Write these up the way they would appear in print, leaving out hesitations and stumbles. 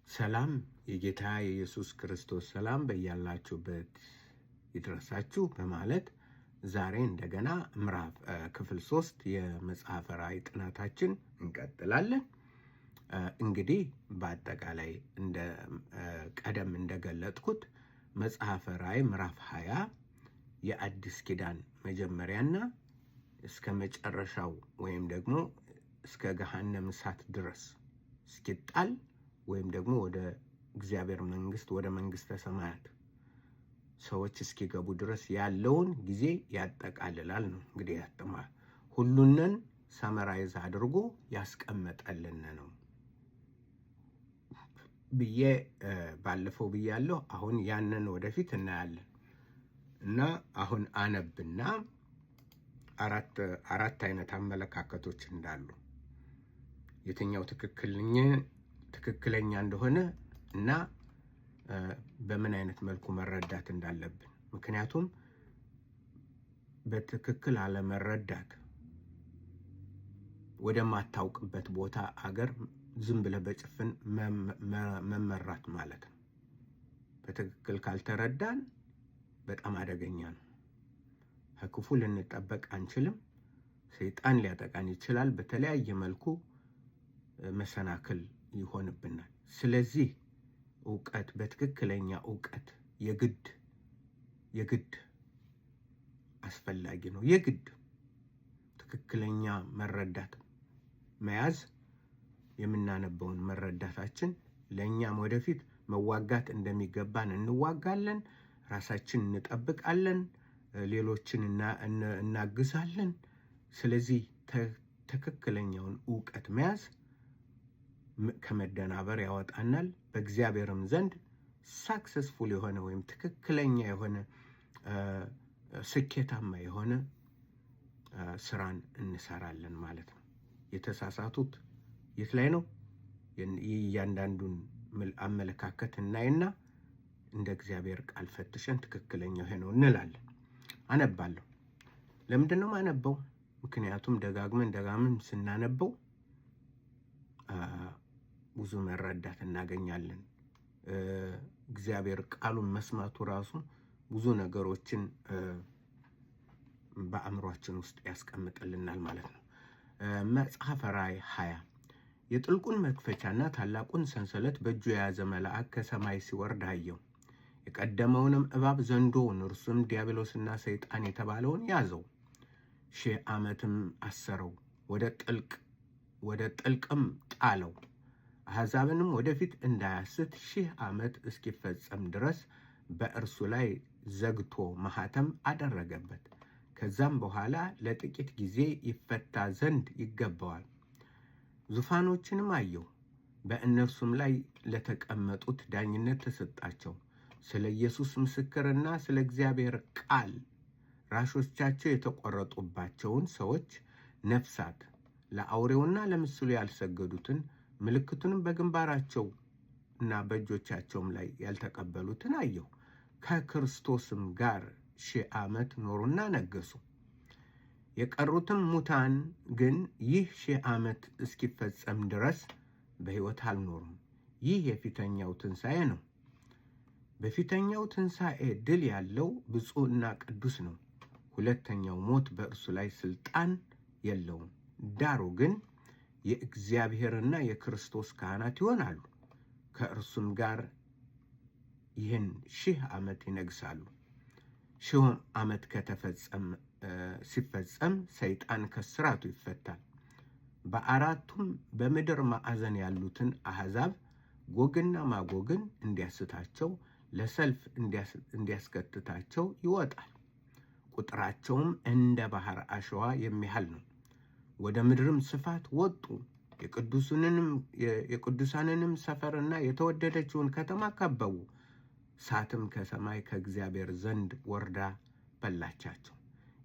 ሰላም የጌታ የኢየሱስ ክርስቶስ ሰላም በያላችሁበት ይድረሳችሁ በማለት ዛሬ እንደገና ምዕራፍ ክፍል 3 የመጽሐፈ ራዕይ ጥናታችን እንቀጥላለን። እንግዲህ በአጠቃላይ እንደ ቀደም እንደገለጥኩት መጽሐፈ ራዕይ ምዕራፍ 20 የአዲስ ኪዳን መጀመሪያና እስከ መጨረሻው ወይም ደግሞ እስከ ገሃነም እሳት ድረስ እስኪጣል ወይም ደግሞ ወደ እግዚአብሔር መንግስት ወደ መንግስተ ሰማያት ሰዎች እስኪገቡ ድረስ ያለውን ጊዜ ያጠቃልላል ነው። እንግዲህ ሁሉንን ሰመራይዝ አድርጎ ያስቀመጠልን ነው ብዬ ባለፈው ብያለሁ። አሁን ያንን ወደፊት እናያለን እና አሁን አነብና አራት አይነት አመለካከቶች እንዳሉ የትኛው ትክክለኛ እንደሆነ እና በምን አይነት መልኩ መረዳት እንዳለብን። ምክንያቱም በትክክል አለመረዳት ወደማታውቅበት ቦታ አገር ዝም ብለህ በጭፍን መመራት ማለት ነው። በትክክል ካልተረዳን በጣም አደገኛ ነው። ከክፉ ልንጠበቅ አንችልም። ሰይጣን ሊያጠቃን ይችላል። በተለያየ መልኩ መሰናክል ይሆንብናል። ስለዚህ ዕውቀት፣ በትክክለኛ ዕውቀት የግድ አስፈላጊ ነው። የግድ ትክክለኛ መረዳት መያዝ፣ የምናነበውን መረዳታችን ለእኛም ወደፊት መዋጋት እንደሚገባን እንዋጋለን፣ ራሳችን እንጠብቃለን፣ ሌሎችን እናግዛለን። ስለዚህ ትክክለኛውን ዕውቀት መያዝ ከመደናበር ያወጣናል። በእግዚአብሔርም ዘንድ ሳክሰስፉል የሆነ ወይም ትክክለኛ የሆነ ስኬታማ የሆነ ስራን እንሰራለን ማለት ነው። የተሳሳቱት የት ላይ ነው? እያንዳንዱን አመለካከት እናይና እንደ እግዚአብሔር ቃል ፈትሸን ትክክለኛው ይሄ ነው እንላለን። አነባለሁ። ለምንድን ነው ማነበው? ምክንያቱም ደጋግመን ስናነበው ብዙ መረዳት እናገኛለን። እግዚአብሔር ቃሉን መስማቱ ራሱ ብዙ ነገሮችን በአእምሯችን ውስጥ ያስቀምጥልናል ማለት ነው። መጽሐፈ ራዕይ 20 የጥልቁን መክፈቻና ታላቁን ሰንሰለት በእጁ የያዘ መልአክ ከሰማይ ሲወርድ አየሁ። የቀደመውንም እባብ ዘንዶውን እርሱም ዲያብሎስና ሰይጣን የተባለውን ያዘው፣ 1000 ዓመትም አሰረው፣ ወደ ጥልቅም ጣለው። አሕዛብንም ወደፊት እንዳያስት 1000 ዓመት እስኪፈጸም ድረስ በእርሱ ላይ ዘግቶ ማኅተም አደረገበት። ከዛም በኋላ ለጥቂት ጊዜ ይፈታ ዘንድ ይገባዋል። ዙፋኖችንም አየሁ፣ በእነርሱም ላይ ለተቀመጡት ዳኝነት ተሰጣቸው። ስለ ኢየሱስ ምስክርና ስለ እግዚአብሔር ቃል ራሶቻቸው የተቆረጡባቸውን ሰዎች ነፍሳት፣ ለአውሬውና ለምስሉ ያልሰገዱትን፣ ምልክቱንም በግንባራቸው እና በእጆቻቸውም ላይ ያልተቀበሉትን አየሁ። ከክርስቶስም ጋር 1000 ዓመት ኖሩና ነገሱ። የቀሩትም ሙታን ግን ይህ 1000 ዓመት እስኪፈጸም ድረስ በሕይወት አልኖሩም። ይህ የፊተኛው ትንሣኤ ነው። በፊተኛው ትንሣኤ ድል ያለው ብፁዕና ቅዱስ ነው። ሁለተኛው ሞት በእርሱ ላይ ሥልጣን የለውም። ዳሩ ግን የእግዚአብሔርና የክርስቶስ ካህናት ይሆናሉ፣ ከእርሱም ጋር ይህን 1000 ዓመት ይነግሳሉ። 1000 ዓመት ሲፈጸም ሰይጣን ከስራቱ ይፈታል። በአራቱም በምድር ማዕዘን ያሉትን አሕዛብ ጎግና ማጎግን እንዲያስታቸው ለሰልፍ እንዲያስከትታቸው ይወጣል። ቁጥራቸውም እንደ ባህር አሸዋ የሚያህል ነው። ወደ ምድርም ስፋት ወጡ። የቅዱሳንንም ሰፈርና የተወደደችውን ከተማ ከበቡ። እሳትም ከሰማይ ከእግዚአብሔር ዘንድ ወርዳ በላቻቸው።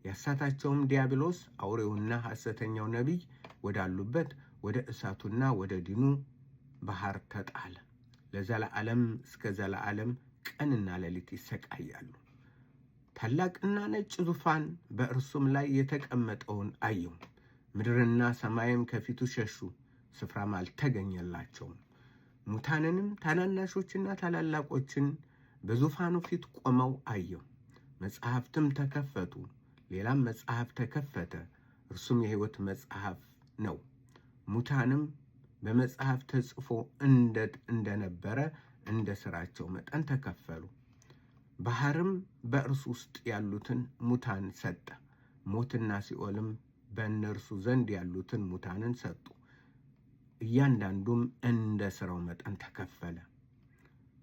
ያሳታቸውም ዲያብሎስ አውሬውና ሐሰተኛው ነቢይ ወዳሉበት ወደ እሳቱና ወደ ዲኑ ባህር ተጣለ። ለዘላለም እስከ ዘላለም ቀንና ሌሊት ይሰቃያሉ። ታላቅና ነጭ ዙፋን በእርሱም ላይ የተቀመጠውን አየሁ። ምድርና ሰማይም ከፊቱ ሸሹ፣ ስፍራም አልተገኘላቸውም። ሙታንንም ታናናሾችና ታላላቆችን በዙፋኑ ፊት ቆመው አየሁ። መጽሐፍትም ተከፈቱ። ሌላም መጽሐፍ ተከፈተ፣ እርሱም የሕይወት መጽሐፍ ነው። ሙታንም በመጽሐፍ ተጽፎ እንደነበረ እንደ ሥራቸው መጠን ተከፈሉ። ባሕርም በእርሱ ውስጥ ያሉትን ሙታን ሰጠ። ሞትና ሲኦልም በእነርሱ ዘንድ ያሉትን ሙታንን ሰጡ። እያንዳንዱም እንደ ሥራው መጠን ተከፈለ።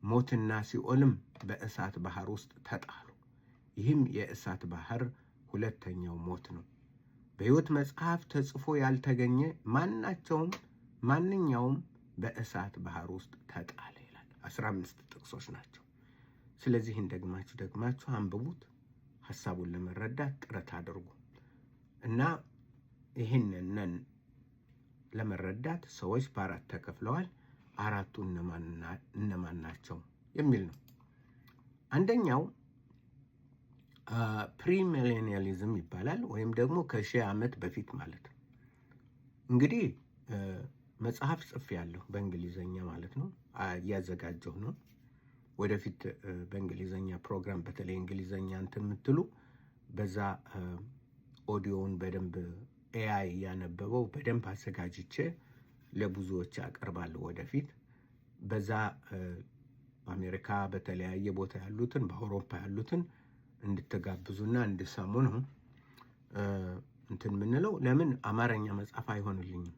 ሞትና ሲኦልም በእሳት ባሕር ውስጥ ተጣሉ። ይህም የእሳት ባሕር ሁለተኛው ሞት ነው። በሕይወት መጽሐፍ ተጽፎ ያልተገኘ ማንኛውም በእሳት ባሕር ውስጥ ተጣለ ይላል። 15 ጥቅሶች ናቸው። ስለዚህ ደግማችሁ አንብቡት። ሐሳቡን ለመረዳት ጥረት አድርጉ እና ይህንን ለመረዳት ሰዎች በአራት ተከፍለዋል። አራቱ እነማን ናቸው የሚል ነው። አንደኛው ፕሪሚሌኒያሊዝም ይባላል፣ ወይም ደግሞ ከ1000 ዓመት በፊት ማለት ነው። እንግዲህ መጽሐፍ ጽፌያለሁ በእንግሊዘኛ ማለት ነው። እያዘጋጀሁ ነው። ወደፊት በእንግሊዘኛ ፕሮግራም በተለይ እንግሊዘኛ እንትን የምትሉ በዛ ኦዲዮውን በደንብ ኤአይ እያነበበው በደንብ አዘጋጅቼ ለብዙዎች አቀርባለሁ ወደፊት። በዛ በአሜሪካ በተለያየ ቦታ ያሉትን በአውሮፓ ያሉትን እንድትጋብዙና እንድሰሙ ነው እንትን የምንለው። ለምን አማርኛ መጽሐፍ አይሆንልኝም?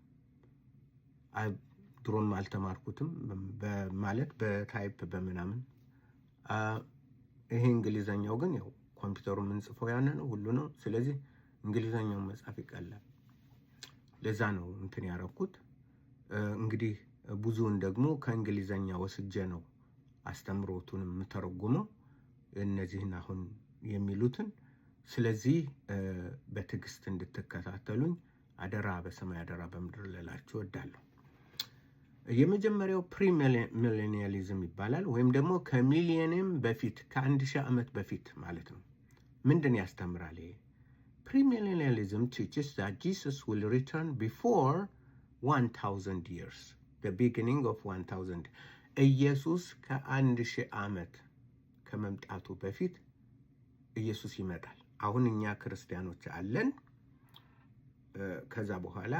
ድሮም አልተማርኩትም ማለት በታይፕ በምናምን። ይሄ እንግሊዘኛው ግን ያው ኮምፒውተሩ የምንጽፈው ያን ነው ሁሉ ነው። ስለዚህ እንግሊዘኛውን መጽሐፍ ይቀላል። ለዛ ነው እንትን ያረኩት። እንግዲህ ብዙውን ደግሞ ከእንግሊዘኛ ወስጄ ነው አስተምሮቱን የምተረጉመው እነዚህን አሁን የሚሉትን። ስለዚህ በትዕግስት እንድትከታተሉኝ አደራ፣ በሰማይ አደራ በምድር ልላችሁ እወዳለሁ። የመጀመሪያው ፕሪሚሌኒያሊዝም ይባላል፣ ወይም ደግሞ ከሚሊየንም በፊት ከ1000 ዓመት በፊት ማለት ነው። ምንድን ያስተምራል ይሄ? Premillennialism teaches that Jesus will return before 1000 years, the beginning of 1000. ኢየሱስ ከ1000 ዓመት ከመምጣቱ በፊት ኢየሱስ ይመጣል። አሁን እኛ ክርስቲያኖች አለን። ከዛ በኋላ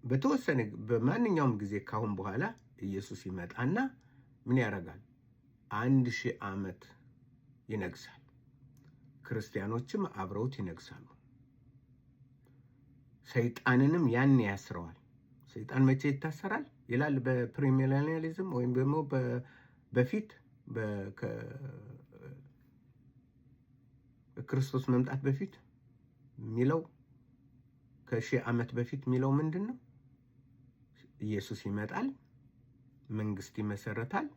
በተወሰነ በማንኛውም ጊዜ ካሁን በኋላ ኢየሱስ ይመጣና ምን ያደርጋል? 1000 ዓመት ይነግሳል። ክርስቲያኖችም አብረውት ይነግሳሉ። ሰይጣንንም ያን ያስረዋል። ሰይጣን መቼ ይታሰራል ይላል በፕሪሚሌኒያሊዝም ወይም ደግሞ በፊት በክርስቶስ መምጣት በፊት የሚለው ከ1000 ዓመት በፊት የሚለው ምንድን ነው? ኢየሱስ ይመጣል፣ መንግስት ይመሰረታል፣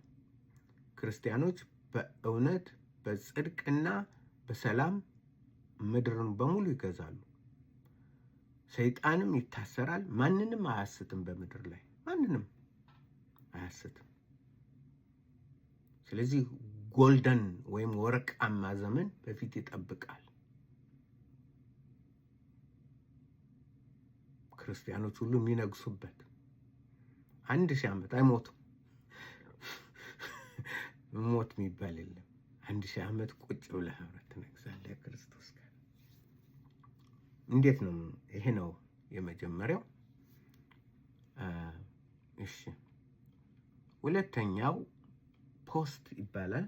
ክርስቲያኖች በእውነት በጽድቅና በሰላም ምድርን በሙሉ ይገዛሉ። ሰይጣንም ይታሰራል። ማንንም አያስትም፣ በምድር ላይ ማንንም አያስትም። ስለዚህ ጎልደን ወይም ወርቃማ ዘመን በፊት ይጠብቃል። ክርስቲያኖች ሁሉ የሚነግሱበት 1000 ዓመት አይሞቱም። ሞት የሚባል የለም። 1000 ዓመት ቁጭ ብለህ አብረህ ትነግሳለህ ክርስቶስ ጋር። እንዴት ነው? ይሄ ነው የመጀመሪያው። እሺ፣ ሁለተኛው ፖስት ይባላል።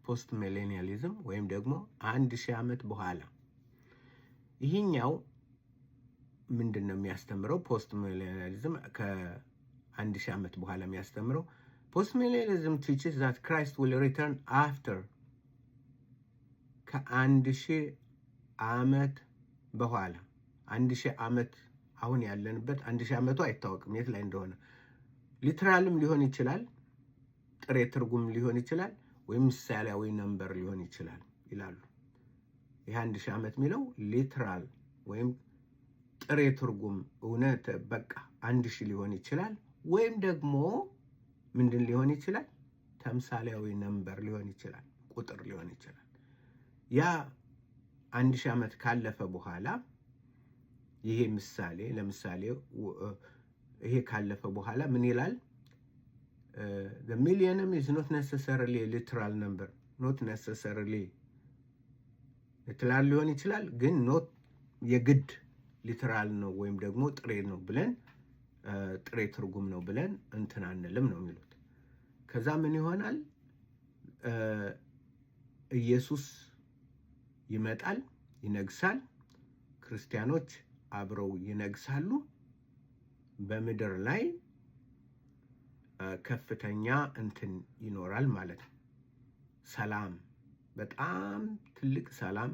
ፖስት ሚሌኒያሊዝም ወይም ደግሞ 1000 ዓመት በኋላ። ይሄኛው ምንድን ነው የሚያስተምረው? ፖስት ሚሌኒያሊዝም ከ1000 ዓመት በኋላ የሚያስተምረው ፖስት ሚሌኒያሊዝም teaches that Christ will return after ከ1000 ዓመት በኋላ 1000 ዓመት አሁን ያለንበት 1000 ዓመቱ አይታወቅም የት ላይ እንደሆነ። ሊትራልም ሊሆን ይችላል፣ ጥሬ ትርጉም ሊሆን ይችላል፣ ወይም ምሳሌያዊ ነምበር ሊሆን ይችላል ይላሉ። ይህ 1000 ዓመት የሚለው ሊትራል ወይም ጥሬ ትርጉም እውነት በቃ 1000 ሊሆን ይችላል፣ ወይም ደግሞ ምንድን ሊሆን ይችላል? ተምሳሌያዊ ነምበር ሊሆን ይችላል፣ ቁጥር ሊሆን ይችላል። ያ 1000 ዓመት ካለፈ በኋላ ይሄ ምሳሌ ለምሳሌ ይሄ ካለፈ በኋላ ምን ይላል? the millennium is not necessarily a literal number, not necessarily literal ሊሆን ይችላል፣ ግን not የግድ ሊተራል ነው ወይም ደግሞ ጥሬ ነው ብለን ጥሬ ትርጉም ነው ብለን እንትን አንልም ነው የሚሉት። ከዛ ምን ይሆናል? ኢየሱስ ይመጣል፣ ይነግሳል፣ ክርስቲያኖች አብረው ይነግሳሉ። በምድር ላይ ከፍተኛ እንትን ይኖራል ማለት ነው። ሰላም፣ በጣም ትልቅ ሰላም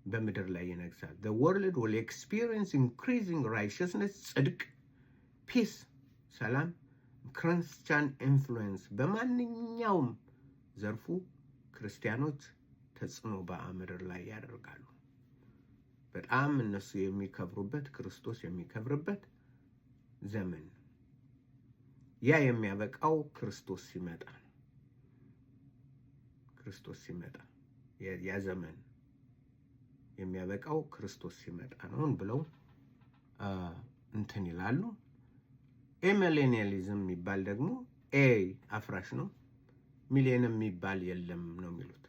በምድር ላይ ይነግሳል። The world will experience increasing righteousness፣ ጽድቅ፣ peace፣ ሰላም፣ ክርስቲያን ኢንፍሉዌንስ። በማንኛውም ዘርፉ ክርስቲያኖች ተጽዕኖ በምድር ላይ ያደርጋሉ። በጣም እነሱ የሚከብሩበት፣ ክርስቶስ የሚከብርበት ዘመን። ያ የሚያበቃው ክርስቶስ ሲመጣ ነው። ክርስቶስ ሲመጣ ያ ዘመን የሚያበቃው ክርስቶስ ሲመጣ ነው ብለው እንትን ይላሉ። ሚሌኒያሊዝም የሚባል ደግሞ አፍራሽ ነው። ሚሊየንም የሚባል የለም ነው የሚሉት።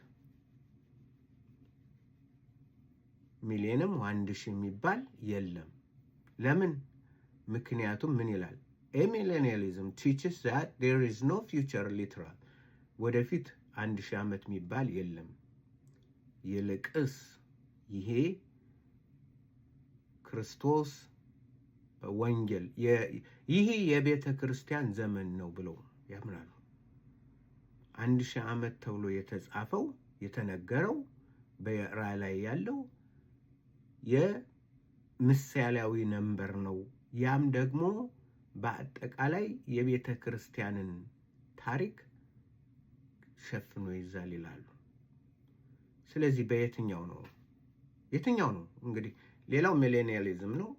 ሚሊየንም 1000 የሚባል የለም። ለምን? ምክንያቱም ምን ይላል? ሚሌኒያሊዝም teaches that there is no future literal፣ ወደፊት 1000 ዓመት የሚባል የለም። ይልቅስ ይሄ ክርስቶስ ወንጌል ይሄ የቤተ ክርስቲያን ዘመን ነው ብለው ያምናሉ። 1000 ዓመት ተብሎ የተጻፈው የተነገረው በራእይ ላይ ያለው የምሳሌያዊ ነምበር ነው። ያም ደግሞ በአጠቃላይ የቤተ ክርስቲያንን ታሪክ ሸፍኖ ይዛል ይላሉ። ስለዚህ በየትኛው ነው እንግዲህ ሌላው ሚሌኒያሊዝም ነው።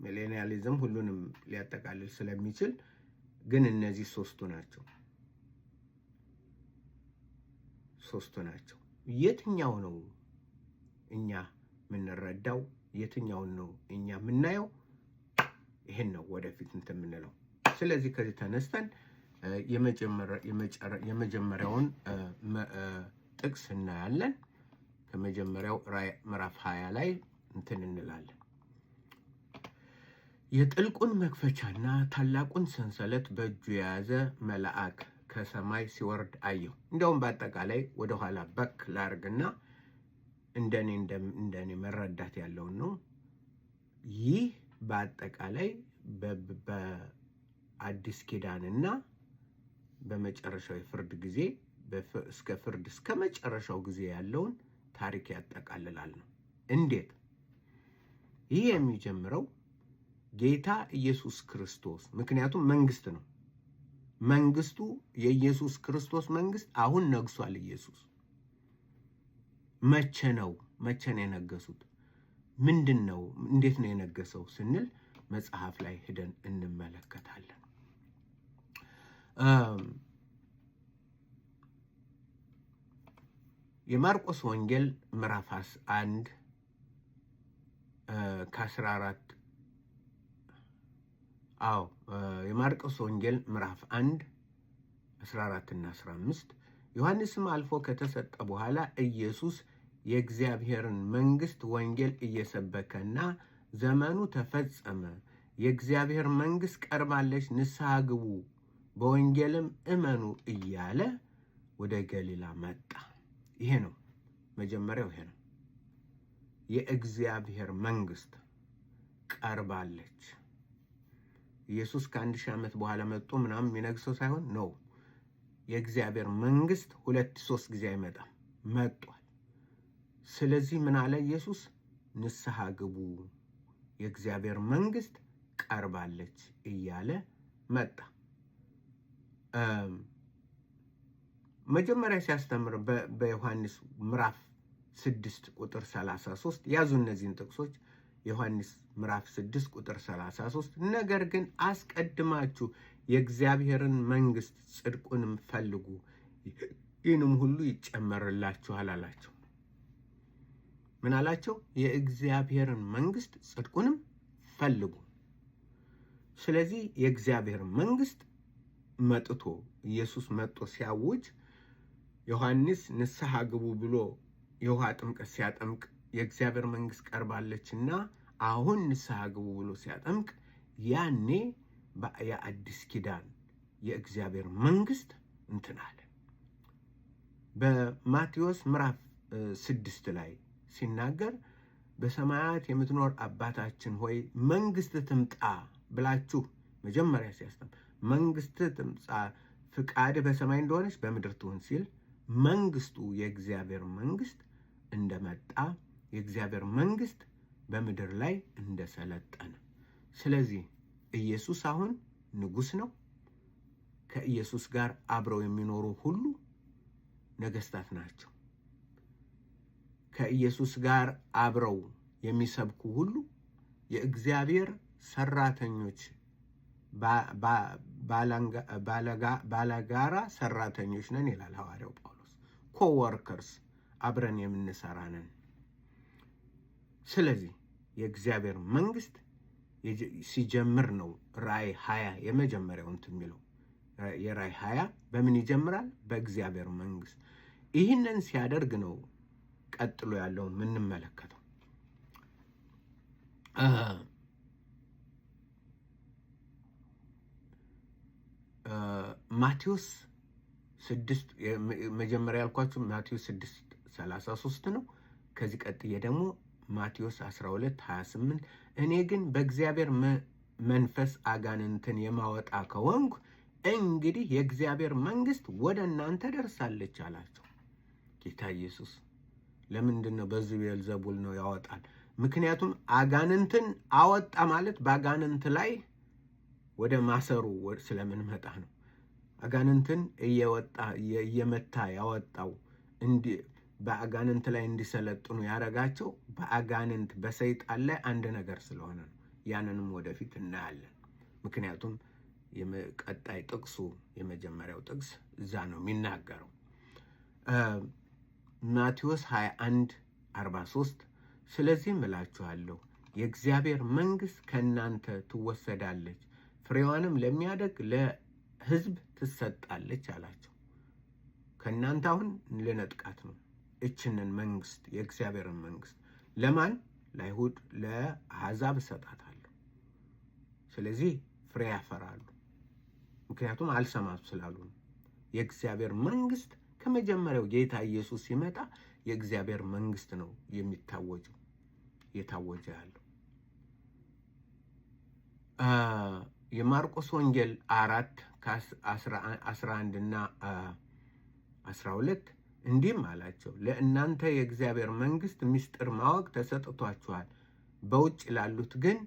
ሚሌኒያሊዝም ሁሉንም ሊያጠቃልል ስለሚችል ግን እነዚህ ሶስቱ ናቸው። የትኛው ነው እኛ የምንረዳው? የትኛውን ነው እኛ የምናየው? ይሄን ነው ወደፊት እንትን የምንለው። ስለዚህ ከዚህ ተነስተን የመጀመሪያውን ጥቅስ እናያለን። ከመጀመሪያው ራዕይ ምዕራፍ 20 ላይ እንትን እንላለን። የጥልቁን መክፈቻና ታላቁን ሰንሰለት በእጁ የያዘ መልአክ ከሰማይ ሲወርድ አየሁ። እንደውም በአጠቃላይ ወደኋላ በክ ላርግና እንደኔ መረዳት ያለውን ነው። ይህ በአጠቃላይ በአዲስ ኪዳንና በመጨረሻው የፍርድ ጊዜ እስከ ፍርድ እስከ መጨረሻው ጊዜ ያለውን ታሪክ ያጠቃልላል ነው። እንዴት? ይህ የሚጀምረው ጌታ ኢየሱስ ክርስቶስ፣ ምክንያቱም መንግስት ነው። መንግስቱ የኢየሱስ ክርስቶስ መንግስት አሁን ነግሷል። ኢየሱስ መቼ ነው የነገሱት? ምንድን ነው? እንዴት ነው የነገሰው ስንል መጽሐፍ ላይ ሄደን እንመለከታለን። የማርቆስ ወንጌል ምዕራፍ 1 ከ14 የማርቆስ ወንጌል ምዕራፍ 1 14 እና 15 ዮሐንስም አልፎ ከተሰጠ በኋላ ኢየሱስ የእግዚአብሔርን መንግስት ወንጌል እየሰበከና ዘመኑ ተፈጸመ፣ የእግዚአብሔር መንግስት ቀርባለች፣ ንስሐ ግቡ፣ በወንጌልም እመኑ እያለ ወደ ገሊላ መጣ። ይሄ ነው መጀመሪያው። ይሄ ነው የእግዚአብሔር መንግስት ቀርባለች። ኢየሱስ ከ1000 ዓመት በኋላ መጥቶ ምናምን የሚነግሰው ሳይሆን ነው። የእግዚአብሔር መንግስት 2-3 ጊዜ አይመጣም፣ መጥቷል። ስለዚህ ምን አለ ኢየሱስ? ንስሐ ግቡ፣ የእግዚአብሔር መንግስት ቀርባለች እያለ መጣ። መጀመሪያ ሲያስተምር በዮሐንስ ምዕራፍ 6 ቁጥር 33 ያዙ እነዚህን ጥቅሶች። ዮሐንስ ምዕራፍ 6 ቁጥር 33 ነገር ግን አስቀድማችሁ የእግዚአብሔርን መንግስት ጽድቁንም ፈልጉ፣ ይህንም ሁሉ ይጨመርላችኋል አላቸው። ምን አላቸው? የእግዚአብሔርን መንግስት ጽድቁንም ፈልጉ። ስለዚህ የእግዚአብሔር መንግስት መጥቶ ኢየሱስ መጥቶ ሲያውጅ ዮሐንስ ንስሐ ግቡ ብሎ የውሃ ጥምቀት ሲያጠምቅ የእግዚአብሔር መንግስት ቀርባለችና አሁን ንስሐ ግቡ ብሎ ሲያጠምቅ ያኔ የአዲስ ኪዳን የእግዚአብሔር መንግስት እንትን አለ። በማቴዎስ ምዕራፍ 6 ላይ ሲናገር በሰማያት የምትኖር አባታችን ሆይ መንግስት ትምጣ ብላችሁ መጀመሪያ ሲያስተምር መንግስት ትምጣ ፍቃድ በሰማይ እንደሆነች በምድር ትሁን ሲል መንግስቱ የእግዚአብሔር መንግስት እንደመጣ የእግዚአብሔር መንግስት በምድር ላይ እንደሰለጠነ። ስለዚህ ኢየሱስ አሁን ንጉስ ነው። ከኢየሱስ ጋር አብረው የሚኖሩ ሁሉ ነገስታት ናቸው። ከኢየሱስ ጋር አብረው የሚሰብኩ ሁሉ የእግዚአብሔር ሰራተኞች ባለጋራ ሰራተኞች ነን ይላል ሐዋርያው ጳውሎስ። ኮወርከርስ አብረን የምንሰራ ነን። ስለዚህ የእግዚአብሔር መንግስት ሲጀምር ነው ራእይ 20 የመጀመሪያው እንትን የሚለው የራእይ 20 በምን ይጀምራል? በእግዚአብሔር መንግስት። ይህንን ሲያደርግ ነው ቀጥሎ ያለውን የምንመለከተው። ማቴዎስ 6 መጀመሪያ ያልኳችሁ ማቴዎስ 6:33 ነው። ከዚህ ቀጥዬ ደግሞ ማቴዎስ 12:28 እኔ ግን በእግዚአብሔር መንፈስ አጋንንትን የማወጣ ከሆንኩ እንግዲህ የእግዚአብሔር መንግስት ወደ እናንተ ደርሳለች አላቸው። ጌታ ኢየሱስ ለምንድን ነው በዚህ ቤልዘቡል ነው ያወጣል? ምክንያቱም አጋንንትን አወጣ ማለት በአጋንንት ላይ ወደ ማሰሩ ስለምንመጣ ነው። አጋንንትን እየመታ ያወጣው በአጋንንት ላይ እንዲሰለጥኑ ያረጋቸው በአጋንንት በሰይጣን ላይ አንድ ነገር ስለሆነ ነው። ያንንም ወደፊት እናያለን። ምክንያቱም ቀጣይ ጥቅሱ የመጀመሪያው ጥቅስ እዛ ነው የሚናገረው። ማቴዎስ 21:43 ስለዚህም እላችኋለሁ የእግዚአብሔር መንግስት ከእናንተ ትወሰዳለች፣ ፍሬዋንም ለሚያደግ ለሕዝብ ትሰጣለች አላቸው። ከእናንተ አሁን ልነጥቃት ነው እችንን መንግስት የእግዚአብሔርን መንግስት ለማን? ለአይሁድ፣ ለአሕዛብ እሰጣታለሁ። ስለዚህ ፍሬ ያፈራሉ። ምክንያቱም አልሰማም ስላሉ ነው። የእግዚአብሔር መንግስት ከመጀመሪያው ጌታ ኢየሱስ ሲመጣ የእግዚአብሔር መንግስት ነው የሚታወጀው የታወጀ ያለው። የማርቆስ ወንጌል 4:11 እና 12 እንዲህም አላቸው ለእናንተ የእግዚአብሔር መንግስት ምስጢር ማወቅ ተሰጥቷችኋል፣ በውጭ ላሉት ግን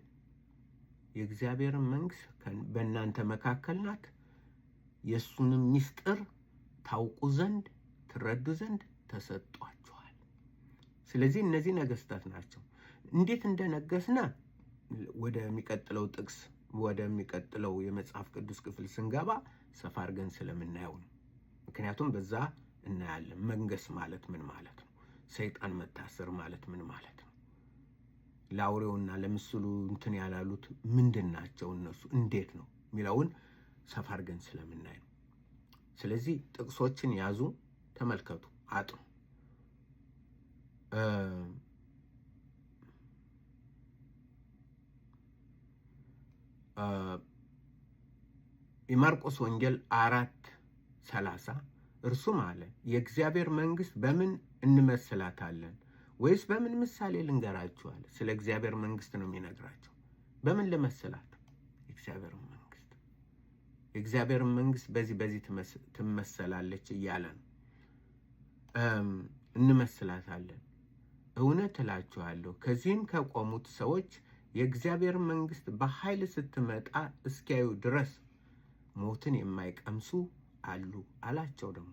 የእግዚአብሔር መንግስት በእናንተ መካከል ናት። የእሱንም ምስጢር ታውቁ ዘንድ ትረዱ ዘንድ ተሰጧችኋል። ስለዚህ እነዚህ ነገስታት ናቸው። እንዴት እንደነገስና ወደሚቀጥለው ጥቅስ ወደሚቀጥለው የመጽሐፍ ቅዱስ ክፍል ስንገባ ሰፋ አድርገን ስለምናየው ነው። ምክንያቱም በዛ እናያለን መንገስ ማለት ምን ማለት ነው፣ ሰይጣን መታሰር ማለት ምን ማለት ነው፣ ለአውሬውና ለምስሉ እንትን ያላሉት ምንድን ናቸው፣ እነሱ እንዴት ነው የሚለውን ሰፋ አድርገን ስለምናይ ነው። ስለዚህ ጥቅሶችን ያዙ፣ ተመልከቱ፣ አጥኑ። የማርቆስ ወንጌል 4:30 እርሱም አለ የእግዚአብሔር መንግስት በምን እንመስላታለን? ወይስ በምን ምሳሌ ልንገራችኋል? ስለ እግዚአብሔር መንግስት ነው የሚነግራቸው። በምን ልመስላት? የእግዚአብሔር መንግስት የእግዚአብሔር መንግስት በዚህ ትመሰላለች እያለ ነው። እንመስላታለን። እውነት እላችኋለሁ ከዚህም ከቆሙት ሰዎች የእግዚአብሔር መንግስት በኃይል ስትመጣ እስኪያዩ ድረስ ሞትን የማይቀምሱ አሉ አላቸው። ደግሞ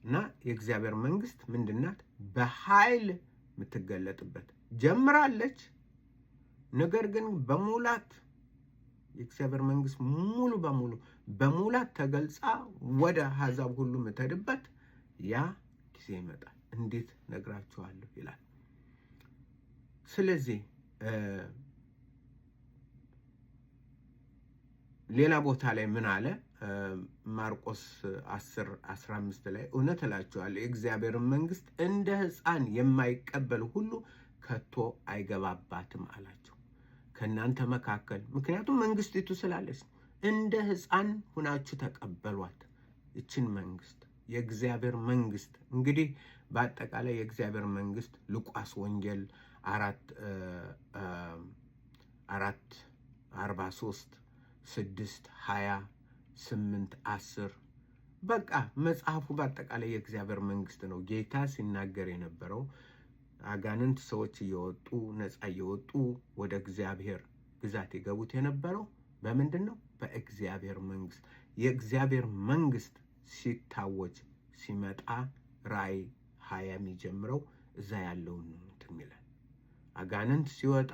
እና የእግዚአብሔር መንግስት ምንድናት? በኃይል የምትገለጥበት ጀምራለች። ነገር ግን በሙላት የእግዚአብሔር መንግስት ሙሉ በሙላት ተገልጻ ወደ አሕዛብ ሁሉ የምትሄድበት ያ ጊዜ ይመጣል። እንዴት ነግራችኋለሁ ይላል። ስለዚህ ሌላ ቦታ ላይ ምን አለ? ማርቆስ 10:15 ላይ እውነት እላችኋለሁ የእግዚአብሔርን መንግስት እንደ ሕፃን የማይቀበል ሁሉ ከቶ አይገባባትም አላቸው። ከእናንተ መካከል ምክንያቱም መንግስቲቱ ስላለች እንደ ሕፃን ሁናችሁ ተቀበሏት። ይችን መንግስት የእግዚአብሔር መንግስት እንግዲህ በአጠቃላይ የእግዚአብሔር መንግስት ሉቃስ ወንጌል 4:43 6 20 8 10 በቃ መጽሐፉ በአጠቃላይ የእግዚአብሔር መንግስት ነው። ጌታ ሲናገር የነበረው አጋንንት ሰዎች እየወጡ ነፃ እየወጡ ወደ እግዚአብሔር ግዛት የገቡት የነበረው በምንድን ነው? በእግዚአብሔር መንግስት። የእግዚአብሔር መንግስት ሲታወጅ ሲመጣ ራእይ 20 የሚጀምረው እዛ ያለውን እንትን ይላል። አጋንንት ሲወጣ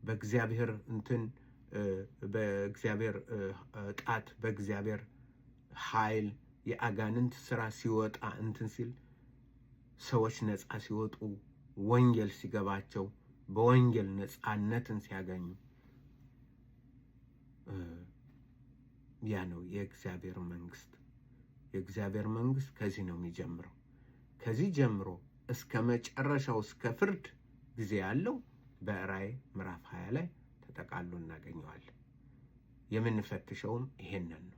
በእግዚአብሔር እንትን በእግዚአብሔር ጣት በእግዚአብሔር ኃይል የአጋንንት ስራ ሲወጣ እንትን ሲል ሰዎች ነፃ ሲወጡ ወንጌል ሲገባቸው በወንጌል ነፃነትን ሲያገኙ ያ ነው የእግዚአብሔር መንግስት። የእግዚአብሔር መንግስት ከዚህ ነው የሚጀምረው። ከዚህ ጀምሮ እስከ መጨረሻው እስከ ፍርድ ጊዜ ያለው በራእይ ምዕራፍ 20 ላይ ተጠቃሎ እናገኘዋለን። የምንፈትሸውም ይሄንን ነው።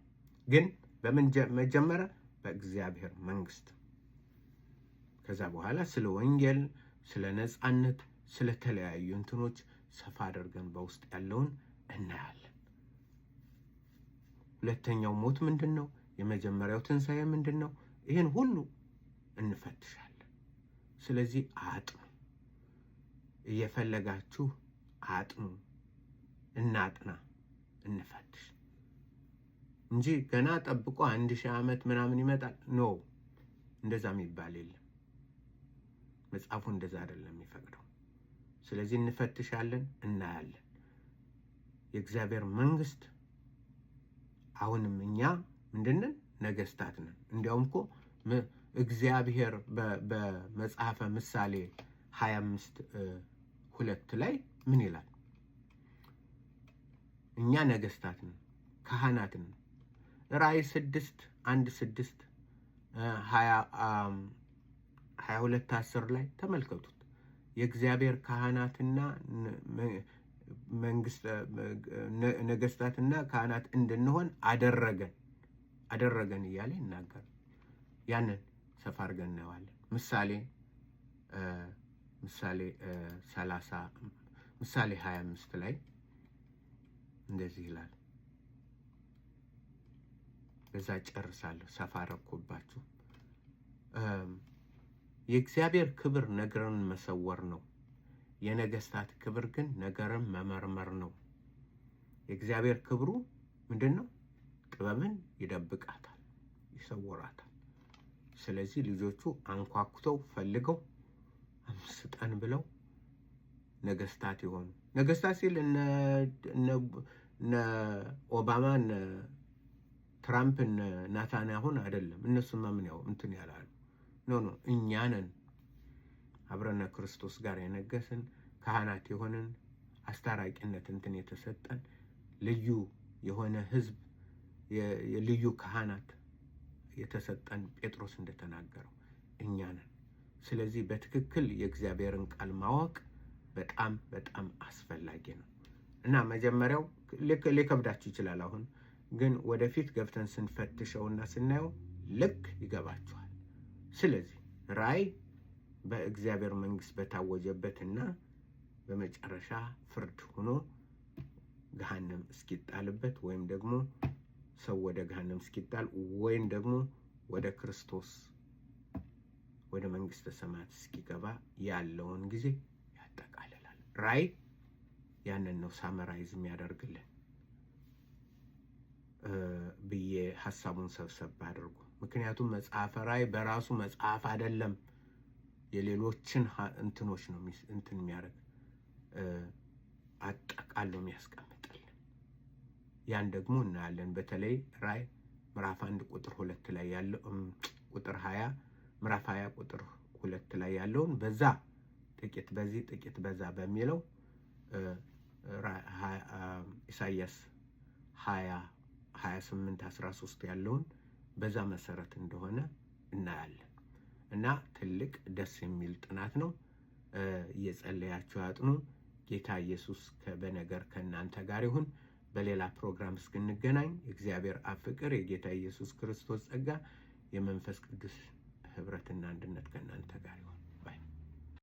ግን በምን መጀመሪያ? በእግዚአብሔር መንግስት። ከዛ በኋላ ስለ ወንጌል፣ ስለ ነፃነት፣ ስለ ተለያዩ እንትኖች ሰፋ አድርገን በውስጥ ያለውን እናያለን። ሁለተኛው ሞት ምንድን ነው? የመጀመሪያው ትንሣኤ ምንድን ነው? ይህን ሁሉ እንፈትሻለን። ስለዚህ አጥኑ፣ እየፈለጋችሁ አጥኑ፣ እናጥና፣ እንፈትሽ እንጂ ገና ጠብቆ 1000 ዓመት ምናምን ይመጣል ኖ፣ እንደዛ የሚባል የለም። መጽሐፉ እንደዛ አይደለም የሚፈቅደው። ስለዚህ እንፈትሻለን፣ እናያለን። የእግዚአብሔር መንግስት አሁንም እኛ ምንድነን? ነገስታት ነን። እንዲያውም እኮ እግዚአብሔር በመጽሐፈ ምሳሌ 25:2 ላይ ምን ይላል? እኛ ነገስታት ነን፣ ካህናት ነን። ራእይ 6:1-6 22:10 ላይ ተመልከቱት። የእግዚአብሔር ካህናትና መንግስት ነገስታትና ካህናት እንድንሆን አደረገን እያለ ይናገር። ያንን ሰፋ አድርገን እናየዋለን። ምሳሌ 25 ላይ እንደዚህ ይላል። በዛ ጨርሳለሁ፣ ሰፋ አደረኩባችሁ። የእግዚአብሔር ክብር ነገርን መሰወር ነው፣ የነገስታት ክብር ግን ነገርን መመርመር ነው። የእግዚአብሔር ክብሩ ምንድን ነው? ጥበብን ይደብቃታል፣ ይሰውራታል። ስለዚህ ልጆቹ አንኳኩተው ፈልገው ስጠን ብለው ነገስታት ይሆኑ። ነገስታት ሲል እነ ኦባማ፣ እነ ትራምፕ፣ እነ ናታንያሁን አይደለም። እነሱማ ምን ያው እንትን ያላሉ ኖ እኛ ነን አብረነ ክርስቶስ ጋር የነገስን ካህናት የሆንን አስታራቂነት እንትን የተሰጠን ልዩ የሆነ ህዝብ፣ የልዩ ካህናት የተሰጠን ጴጥሮስ እንደተናገረው እኛ ነን። ስለዚህ በትክክል የእግዚአብሔርን ቃል ማወቅ በጣም በጣም አስፈላጊ ነው እና መጀመሪያው ሊከብዳችሁ ይችላል። አሁን ግን ወደፊት ገብተን ስንፈትሸውና ስናየው ልክ ይገባችኋል። ስለዚህ ራእይ በእግዚአብሔር መንግስት በታወጀበትና በመጨረሻ ፍርድ ሆኖ ገሃነም እስኪጣልበት ወይም ደግሞ ሰው ወደ ገሃነም እስኪጣል ወይም ደግሞ ወደ ክርስቶስ ወደ መንግስተ ሰማያት እስኪገባ ያለውን ጊዜ ያጠቃልላል። ራእይ ያንን ነው ሳመራይዝ የሚያደርግልን ብዬ ሐሳቡን ሰብሰብ አድርጉ። ምክንያቱም መጽሐፈ ራእይ በራሱ መጽሐፍ አይደለም፣ የሌሎችን እንትኖች ነው እንትን የሚያደርግ አጠቃሎ የሚያስቀምጥልን። ያን ደግሞ እናያለን። በተለይ ራእይ ምዕራፍ 1 ቁጥር 2 ላይ ያለው ቁጥር 20 ምዕራፍ 20 ቁጥር 2 ላይ ያለውን በዛ ጥቂት በዚህ ጥቂት በዛ በሚለው ኢሳይያስ 28 13 ያለውን በዛ መሰረት እንደሆነ እናያለን። እና ትልቅ ደስ የሚል ጥናት ነው። እየጸለያችሁ አጥኑ። ጌታ ኢየሱስ በነገር ከእናንተ ጋር ይሁን። በሌላ ፕሮግራም እስክንገናኝ እግዚአብሔር አብ ፍቅር፣ የጌታ ኢየሱስ ክርስቶስ ጸጋ፣ የመንፈስ ቅዱስ ህብረትና አንድነት ከእናንተ ጋር ይሁን።